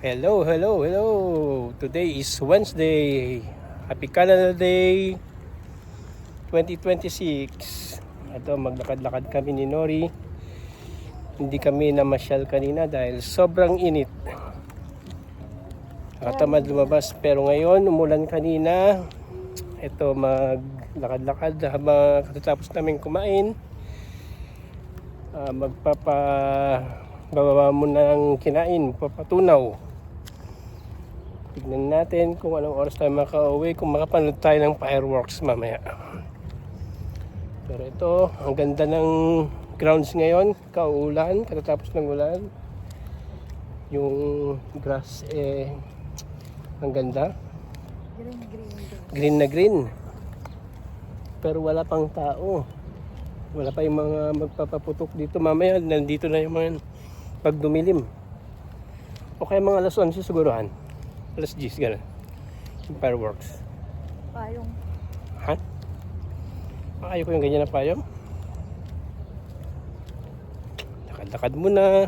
Hello, hello, hello. Today is Wednesday. Happy Canada Day 2026. Ito, maglakad-lakad kami ni Nori. Hindi kami namasyal kanina dahil sobrang init. Nakatamad lumabas. Pero ngayon, umulan kanina. Ito, maglakad-lakad habang katatapos namin kumain. Bababa mo ng kinain, papatunaw. Tignan natin kung anong oras tayo makauwi, kung makapanood tayo ng fireworks mamaya. Pero ito, ang ganda ng grounds ngayon, kaulan, katatapos ng ulan. Yung grass ang ganda. Green na green. Pero wala pang tao. Wala pa yung mga magpapaputok dito. Mamaya, nandito na yung mga pagdumilim. O kaya mga alas 11 siguruhan. Alas 10, gano'n. Yung fireworks. Payong. Ha? Ayaw ko yung ganyan na payong. Lakad-lakad muna.